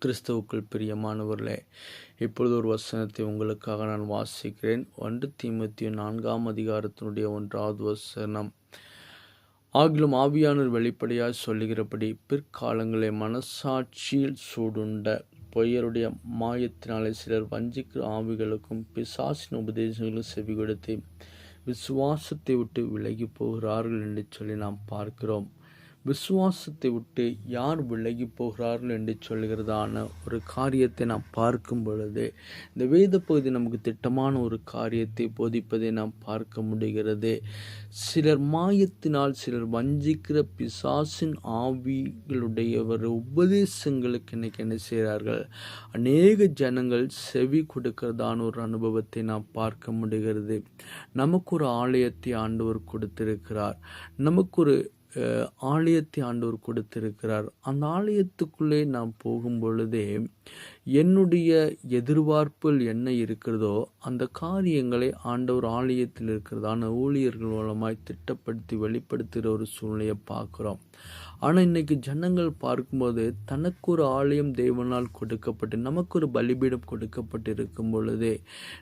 கிறிஸ்துவுக்குள் பிரியமானவர்களே, இப்பொழுது ஒரு வசனத்தை உங்களுக்காக நான் வாசிக்கிறேன். 1 தீமோத்தேயு 4:1 வசனம். ஆகிலும் ஆவியானவர் வெளிப்படையாய் சொல்லுகிறபடி பிற்காலங்களே மனசாட்சியில் சூடுண்ட பொய்யருடைய மாயத்தினாலே சிலர் வஞ்சிக்கிற ஆவிகளுக்கும் பிசாசின் உபதேசங்களும் செவி கொடுத்து விசுவாசத்தை விட்டு விலகி போகிறார்கள் என்று சொல்லி நாம் பார்க்கிறோம். விசுவாசத்தை விட்டு யார் விலகி போகிறார்கள் என்று சொல்கிறதான ஒரு காரியத்தை நாம் பார்க்கும் பொழுது இந்த வேத பகுதி நமக்கு திட்டமான ஒரு காரியத்தை போதிப்பதை நாம் பார்க்க முடிகிறது. சிலர் மாயத்தினால் சிலர் வஞ்சிக்கிற பிசாசின் ஆவிகளுடையவர் உபதேசங்களுக்கு இன்னைக்கு என்ன செய்கிறார்கள்? அநேக ஜனங்கள் செவி கொடுக்கிறதான ஒரு அனுபவத்தை நாம் பார்க்க முடிகிறது. நமக்கு ஒரு ஆலயத்தை ஆண்டவர் கொடுத்திருக்கிறார். நமக்கு ஒரு ஆலயத்தை ஆண்டவர் கொடுத்திருக்கிறார். அந்த ஆலயத்துக்குள்ளே நாம் போகும் பொழுதே என்னுடைய எதிர்பார்ப்புகள் என்ன இருக்கிறதோ அந்த காரியங்களை ஆண்டவர் ஆலயத்தில் இருக்கிறதான ஊழியர்கள் மூலமாய் திட்டப்படுத்தி வெளிப்படுத்துகிற ஒரு சூழ்நிலையை பார்க்குறோம். ஆனால் இன்னைக்கு ஜனங்கள் பார்க்கும்போது தனக்கு ஒரு ஆலயம் தேவனால் கொடுக்கப்பட்டு நமக்கு ஒரு பலிபீடம் கொடுக்கப்பட்டு இருக்கும் பொழுதே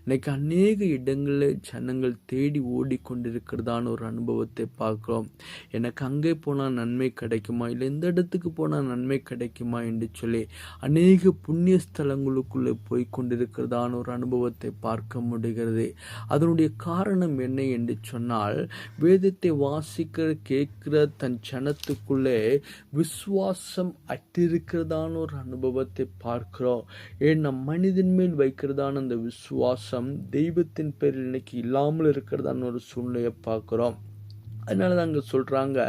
இன்னைக்கு அநேக இடங்களில் ஜனங்கள் தேடி ஓடிக்கொண்டிருக்கிறதான ஒரு அனுபவத்தை பார்க்குறோம். எனக்கு அங்கே போனால் நன்மை கிடைக்குமா, இல்லை இந்த இடத்துக்கு போனால் நன்மை கிடைக்குமா என்று சொல்லி அநேக புண்ணிய ஸ்தலங்களுக்குள்ளே போய் கொண்டிருக்கிறதான ஒரு அனுபவத்தை பார்க்க முடிகிறது. அதனுடைய காரணம் என்ன என்று சொன்னால், வேதத்தை வாசிக்கிற கேட்கிற தன் ஜனத்துக்குள்ளே விசுவாசம் அற்றிருக்கிறதான ஒரு அனுபவத்தை பார்க்கிறோம். ஏன்னா மனிதன் மேல் வைக்கிறதான அந்த விசுவாசம் தெய்வத்தின் பேரில் இன்னைக்கு இல்லாமல் இருக்கிறதான ஒரு சூழ்நிலையை பார்க்கிறோம். அதனால தான் அங்கே சொல்கிறாங்க,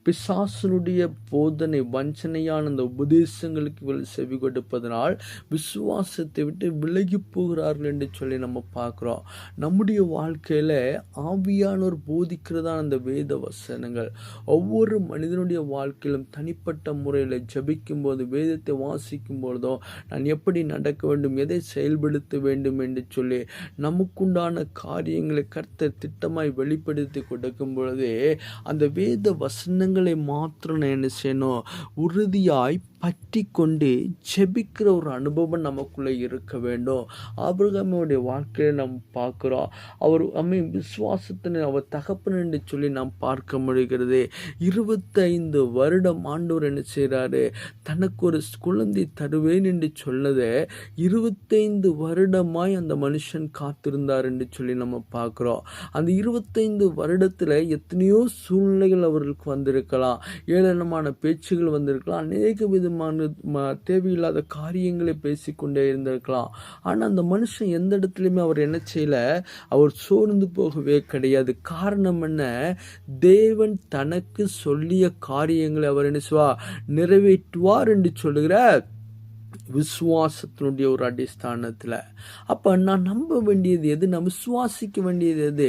பிசாசனுடைய போதனை வஞ்சனையான அந்த உபதேசங்களுக்கு செவி கொடுப்பதனால் விசுவாசத்தை விட்டு விலகி போகிறார்கள் என்று சொல்லி நம்ம பார்க்குறோம். நம்முடைய வாழ்க்கையில் ஆவியானோர் போதிக்கிறதான அந்த வேத வசனங்கள் ஒவ்வொரு மனிதனுடைய வாழ்க்கையிலும் தனிப்பட்ட முறையில் ஜபிக்கும் போது வேதத்தை வாசிக்கும் பொழுதோ நான் எப்படி நடக்க வேண்டும், எதை செயல்படுத்த வேண்டும் என்று சொல்லி நமக்குண்டான காரியங்களை கர்த்தர் திட்டமாய் வெளிப்படுத்தி கொடுக்கும் பொழுது அந்த வேத வசனங்களை மாத்திரம் நான் என்ன செய்யணும், உறுதியாய் பற்றி கொண்டு ஜெபிக்கிற ஒரு அனுபவம் நமக்குள்ளே இருக்க வேண்டும். ஆபிரகாமுடைய வாழ்க்கையை நாம் பார்க்கிறோம். அவர் விசுவாசத்தினை அவர் தகப்பன் என்று சொல்லி நாம் பார்க்க முடிகிறது. 25 வருடம் ஆண்டவர் என்ன செய்கிறாரு, தனக்கு ஒரு குழந்தை தருவேன் என்று சொன்னதை 25 வருடமாய் அந்த மனுஷன் காத்திருந்தார் என்று சொல்லி நம்ம பார்க்கிறோம். அந்த 25 வருடத்தில் எத்தனையோ சூழ்நிலைகள் அவர்களுக்கு வந்திருக்கலாம், ஏளனமான பேச்சுகள் வந்திருக்கலாம், அநேக விதமான தேவையில்லாத காரியங்களை பேசிக்கொண்டே இருந்திருக்கலாம். ஆனால் அந்த மனுஷன் எந்த இடத்துலையுமே அவர் என்ன செய்யல, அவர் சோர்ந்து போகவே கிடையாது. காரணம் என்ன? தேவன் தனக்கு சொல்லிய காரியங்களை அவர் என்ன செய்வார், நிறைவேற்றுவார் என்று சொல்லுகிற விசுவாசத்தினுடைய ஒரு அடிஸ்தானத்தில். அப்போ நான் நம்ப வேண்டியது எது, நான் விசுவாசிக்க வேண்டியது எது?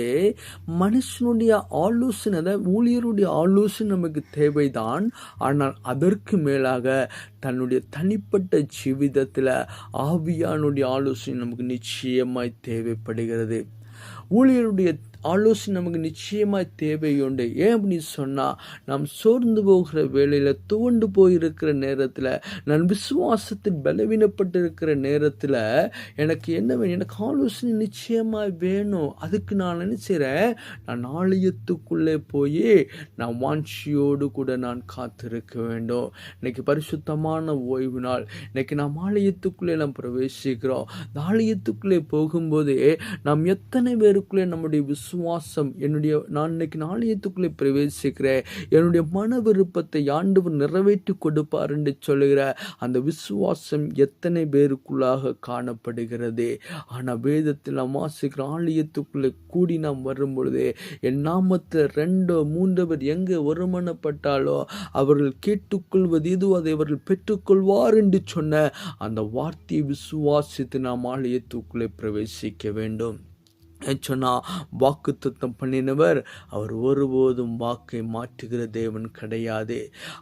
மனுஷனுடைய ஆலோசனை, ஊழியருடைய ஆலோசனை நமக்கு தேவைதான். ஆனால் அதற்கு மேலாக தன்னுடைய தனிப்பட்ட ஜீவிதத்தில் ஆவியானுடைய ஆலோசனை நமக்கு நிச்சயமாய் தேவைப்படுகிறது. ஊழியருடைய ஆலோசனை நமக்கு நிச்சயமாய் தேவையுண்டு. ஏன் அப்படின்னு சொன்னால், நாம் சோர்ந்து போகிற வேளையில், துவண்டு போயிருக்கிற நேரத்தில், நான் விசுவாசத்தில் பலவீனப்பட்டு இருக்கிற நேரத்தில் எனக்கு என்ன வேணும், எனக்கு ஆலோசனை நிச்சயமாய் வேணும். அதுக்கு நான் என்ன செய்கிறேன், நான் ஆலயத்துக்குள்ளே போய் நான் வாஞ்சியோடு கூட நான் காத்திருக்க வேண்டும். இன்னைக்கு பரிசுத்தமான ஓய்வு நாள். இன்னைக்கு நாம் ஆலயத்துக்குள்ளே நாம் பிரவேசிக்கிறோம். இந்த ஆலயத்துக்குள்ளே போகும்போதே நாம் எத்தனை பேருக்குள்ளே நம்முடைய விசுவாசம், நான் இன்னைக்கு ஆலயத்துக்குள்ளே பிரவேசிக்கிறேன், என்னுடைய மன விருப்பத்தை ஆண்டவர் நிறைவேற்றி கொடுப்பார் என்று சொல்லுகிற அந்த விசுவாசம் எத்தனை பேருக்குள்ளாக காணப்படுகிறது? ஆனால் வேதத்தில் நாம் வாசிக்கிற ஆலயத்துக்குள்ளே கூடி நாம் வரும் பொழுது, என் நாமத்தில் 2 3 பேர் எங்கே ஒருமனப்பட்டாலோ அவர்கள் கேட்டுக்கொள்வது எதுவோ அதை அவர்கள் பெற்றுக்கொள்வார் என்று சொன்ன அந்த வார்த்தையை விசுவாசித்து நாம் ஆலயத்துக்குள்ளே பிரவேசிக்க வேண்டும். சொன்னால், வாக்கு தத்தம் பண்ணினவர் அவர் ஒருபோதும் வாக்கை மாற்றுகிற தேவன் கிடையாது.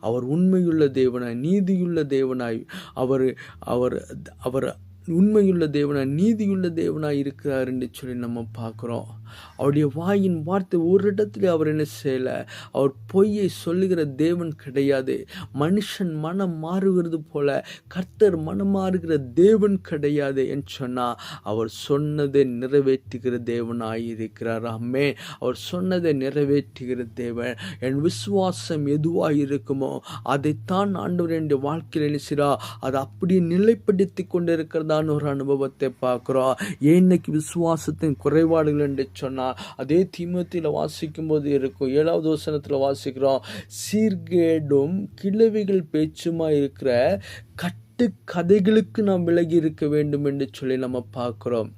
அவர் உண்மையுள்ள தேவனாய், நீதியுள்ள தேவனாய், அவர் அவர் அவர் உண்மையுள்ள தேவனாய் நீதியுள்ள தேவனாய் இருக்கிறார் என்று சொல்லி நம்ம பார்க்குறோம். அவருடைய வாயின் வார்த்தை ஒரு இடத்துல அவர் என்ன செய்யலை, அவர் பொய்யை சொல்லுகிற தேவன் கிடையாது. மனுஷன் மனம் மாறுகிறது போல கர்த்தர் மனம் மாறுகிற தேவன் கிடையாது என்று சொன்னால் அவர் சொன்னதை நிறைவேற்றுகிற தேவனாய் இருக்கிறார். ஆமென். அவர் சொன்னதை நிறைவேற்றுகிற தேவன். என் விசுவாசம் எதுவாக இருக்குமோ அதைத்தான் ஆண்டவர் என் வாழ்க்கையில் நினைச்சிரா அதை அப்படியே நிலைப்படுத்தி கொண்டு இருக்கிறதான ஒரு அனுபவத்தை பார்க்கிறோம். இன்னைக்கு விசுவாசத்தின் குறைபாடுகள் என்று சொன்னால் அதே தீமோத்தேயுல வாசிக்கும் போது இருக்கும் 7வது வசனத்தில் வாசிக்கிறோம், சீர்கேடும் கிழவிகள் பேச்சுமா இருக்கிற கட்டு கதைகளுக்கு நாம் விலகி இருக்க வேண்டும் என்று சொல்லி நம்ம பார்க்கிறோம்.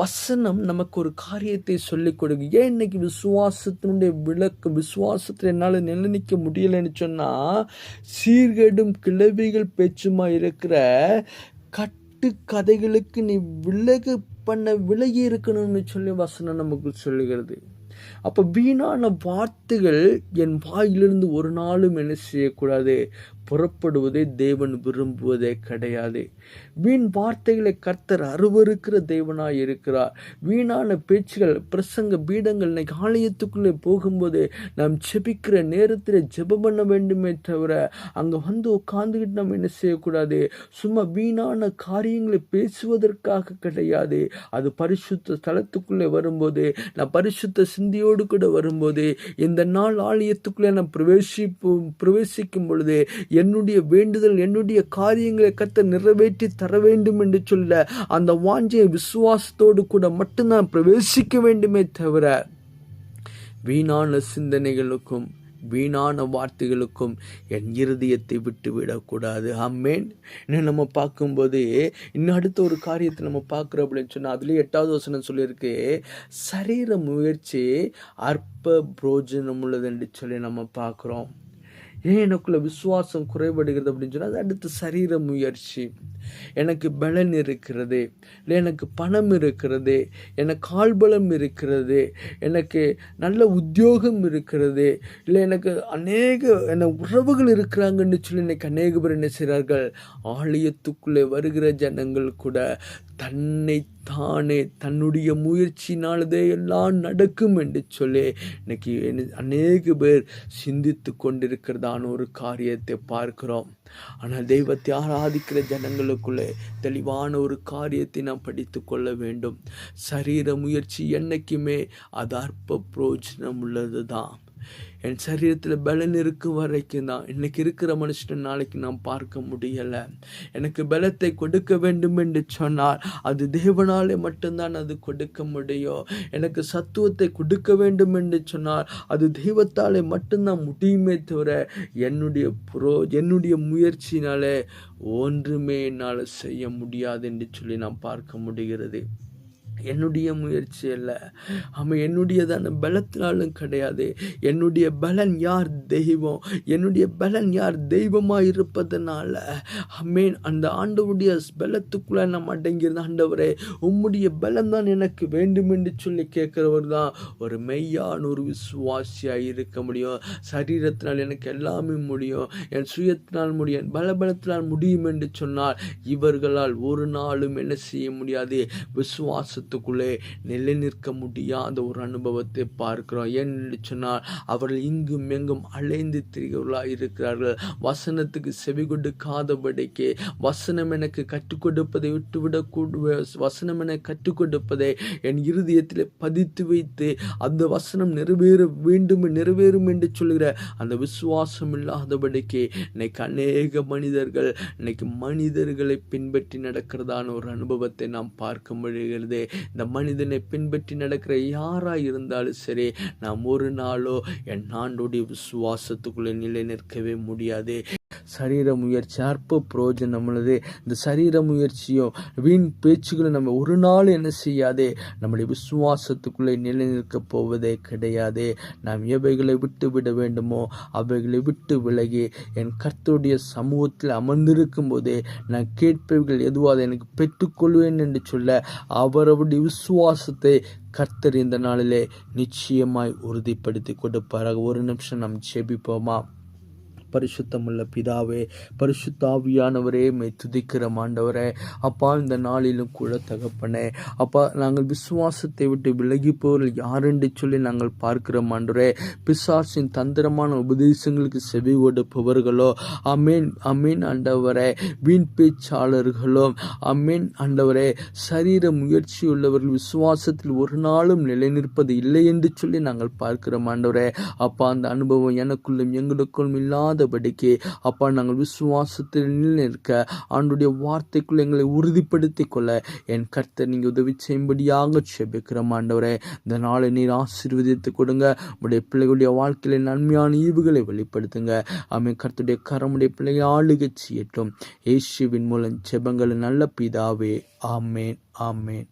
வசனம் நமக்கு ஒரு காரியத்தை சொல்லிக் கொடுக்கு. ஏன் இன்னைக்கு விசுவாசத்தினுடைய விளக்கு விசுவாசத்தில் என்னால் நிலைநிற்க முடியலைன்னு சொன்னால் சீர்கேடும் கிழவிகள் பேச்சுமா இருக்கிற கட்டு கதைகளுக்கு நீ விலகி இருக்கணும்னு சொல்லி வசனம் நமக்கு சொல்லுகிறது. அப்போ வீணான வார்த்தைகள் என் வாயிலிருந்து ஒரு நாளும் என்ன செய்யக்கூடாது, புறப்படுவதை தேவன் விரும்புவதே கிடையாது. வீண் வார்த்தைகளை கர்த்தர் அருவருக்கிற தேவனாய் இருக்கிறார். வீணான பேச்சுகள் பிரசங்க பீடங்கள் இன்னைக்கு ஆலயத்துக்குள்ளே போகும்போது நாம் ஜெபிக்கிற நேரத்தில் ஜெபம் பண்ண வேண்டுமே தவிர அங்கே வந்து உட்காந்துக்கிட்டு நம்ம என்ன செய்யக்கூடாது, சும்மா வீணான காரியங்களை பேசுவதற்காக கிடையாது. அது பரிசுத்த ஸ்தலத்துக்குள்ளே வரும்போது நான் பரிசுத்த சிந்தியோடு கூட வரும்போது இந்த நாள் ஆலயத்துக்குள்ளே நான் பிரவேசிக்கும் பொழுது என்னுடைய வேண்டுதல் என்னுடைய காரியங்களை கர்த்தர் நிறைவேற்றி தர வேண்டும் என்று சொல்ல அந்த வாஞ்சை விசுவாசத்தோடு கூட மட்டும்தான் பிரவேசிக்க வேண்டுமே தவிர வீணான சிந்தனைகளுக்கும் வீணான வார்த்தைகளுக்கும் என் இருதயத்தை விட்டு விடக்கூடாது. ஆமென். இன்னும் நம்ம பார்க்கும்போது இன்னும் அடுத்த ஒரு காரியத்தை நம்ம பார்க்குறோம் அப்படின்னு சொன்னால் அதுலேயே 8வது வசனம் சொல்லியிருக்கு, சரீர முயற்சி அற்ப புரோஜனம் உள்ளது என்று சொல்லி நம்ம பார்க்குறோம். ஏன் எனக்குள்ள விசுவாசம் குறைபடுகிறது அப்படின்னு சொன்னால் அது அடுத்து சரீர முயற்சி. எனக்கு பலன் இருக்கிறது, இல்லை எனக்கு பணம் இருக்கிறது, எனக்கு ஆள்பலம் இருக்கிறது, எனக்கு நல்ல உத்தியோகம் இருக்கிறது, இல்லை எனக்கு உறவுகள் இருக்கிறாங்கன்னு சொல்லி இன்னைக்கு அநேக பேர் என்ன செய்கிறார்கள், ஆலயத்துக்குள்ளே வருகிற ஜனங்கள் கூட தன்னைத்தானே தன்னுடைய முயற்சினாலதே எல்லாம் நடக்கும் என்று சொல்லி இன்னைக்கு அநேக பேர் சிந்தித்து கொண்டிருக்கிறதான ஒரு காரியத்தை பார்க்கிறோம். ஆனால் தெய்வத்தை ஆராதிக்கிற ஜனங்களுக்குள்ளே தெளிவான ஒரு காரியத்தை நாம் படித்து கொள்ள வேண்டும். சரீர முயற்சி என்னைக்குமே அது அற்ப பிரயோஜனம் உள்ளது தான். என் சரீரத்தில் பலன் இருக்கும் வரைக்கும் தான். இன்னைக்கு இருக்கிற மனுஷன் நாளைக்கு நாம் பார்க்க முடியலை. எனக்கு பலத்தை கொடுக்க வேண்டும் என்று சொன்னால் அது தேவனாலே மட்டும்தான் அது கொடுக்க முடியும். எனக்கு சத்துவத்தை கொடுக்க வேண்டும் என்று சொன்னால் அது தெய்வத்தாலே மட்டும்தான் முடியுமே தவிர என்னுடைய முயற்சினாலே ஒன்றுமே என்னால் செய்ய முடியாது என்று சொல்லி நாம் பார்க்க முடிகிறது. என்னுடைய முயற்சி அல்ல, என்னுடையதான பலத்தினாலும் கிடையாது. என்னுடைய பலன் யார், தெய்வம். என்னுடைய பலன் யார், தெய்வமாக இருப்பதனால அந்த ஆண்டவருடைய பலத்துக்குள்ள நாம் அடங்கியிருந்த ஆண்டவரே உம்முடைய பலம் தான் எனக்கு வேண்டும் என்று சொல்லி கேட்கிறவர் தான் ஒரு மெய்யான ஒரு விசுவாசியாக இருக்க முடியும். சரீரத்தினால் எனக்கு எல்லாமே முடியும், என் சுயத்தினால் முடியும், என் பலத்தினால் முடியும் என்று சொன்னால் இவர்களால் ஒரு நாளும் என்ன செய்ய முடியாது, விசுவாசத்துக்குள்ளே நிலை நிற்க முடியாத ஒரு அனுபவத்தை பார்க்கிறோம். ஏன்னு சொன்னால் அவர்கள் இங்கும் எங்கும் அலைந்து திரிகிறவர்களாக இருக்கிறார்கள். வசனத்துக்கு செவி கொடுக்காதபடிக்கு வசனம் எனக்கு கற்றுக் கொடுப்பதை வசனம் எனக்கு கற்றுக் கொடுப்பதை என் இருதயத்தில் பதித்து வைத்து அந்த வசனம் நிறைவேறும் என்று சொல்கிற அந்த விசுவாசம் இல்லாதபடிக்கு இன்னைக்கு அநேக மனிதர்கள் மனிதர்களை பின்பற்றி நடக்கிறதான ஒரு அனுபவத்தை நாம் பார்க்க முடிகிறது. இந்த மனிதனை பின்பற்றி நடக்கிற யாராக இருந்தாலும் சரி, நாம் ஒரு நாளோ என் ஆண்டோடைய விசுவாசத்துக்குள்ளே நிலை நிற்கவே முடியாது. சரீர முயற்சி அற்ப புரோஜனம் உள்ளது. இந்த சரீர முயற்சியும் வீண் பேச்சுகளும் நம்ம ஒரு நாள் என்ன செய்யாது, நம்முடைய விசுவாசத்துக்குள்ளே நிலை நிற்கப் போவதே கிடையாது. நாம் எவைகளை விட்டு விட வேண்டுமோ அவைகளை விட்டு விலகி என் கர்த்தருடைய சமூகத்தில் அமர்ந்திருக்கும் போதே நான் கேட்பவைகள் எதுவாக எனக்கு பெற்றுக்கொள்வேன் என்று சொல்ல அவருடைய விசுவாசத்தை கர்த்தர் இந்த நாளிலே நிச்சயமாய் உறுதிப்படுத்தி கொடுப்பாராக. ஒரு நிமிஷம் நாம் ஜெபிப்போமா? பரிசுத்தமுள்ள பிதாவே, பரிசுத்த ஆவியானவரே, மை துதிக்கிற ஆண்டவரே. அப்பா, இந்த நாளிலும் கூட தகப்பனே, அப்பா, நாங்கள் விசுவாசத்தை விட்டு விலகி போவர்கள் யாரென்று சொல்லி நாங்கள் பார்க்கிறோம் ஆண்டவரே. பிசாசின் தந்திரமான உபதேசங்களுக்கு செவி கொடுப்பவர்களோ, அமேன் அமேன் ஆண்டவரே, வீண் பேச்சாளர்களோ, அமேன் ஆண்டவரே, சரீர முயற்சி உள்ளவர்கள் விசுவாசத்தில் ஒரு நாளும் நிலை நிற்பது இல்லை என்று சொல்லி நாங்கள் பார்க்கிறோம் ஆண்டவரே. அப்பா, அந்த அனுபவம் எனக்குள்ளும் எங்களுக்குள்ளும் இல்லாதபடிக்கு அப்பா, நாங்கள் விசுவாசத்தில் நிற்க ஆண்டுடைய வார்த்தைக்குள்ள எங்களை உறுதிப்படுத்தி கொள்ள என் கர்த்தர் நீங்க உதவி செய்யும்படியாக செபிக்கிறோம் ஆண்டவரே. இந்த நாளை நீர் ஆசீர்வதித்து கொடுங்க. உடைய பிள்ளைகளுடைய வாழ்க்கையில நன்மையான ஈவுகளை வெளிப்படுத்துங்க. ஆமென். கர்த்தருடைய கரமுடைய பிள்ளைகளை ஆளுகை செய்யட்டும். இயேசுவின் மூலம் ஜெபங்கள் நல்ல பிதாவே. ஆமேன் ஆமேன்.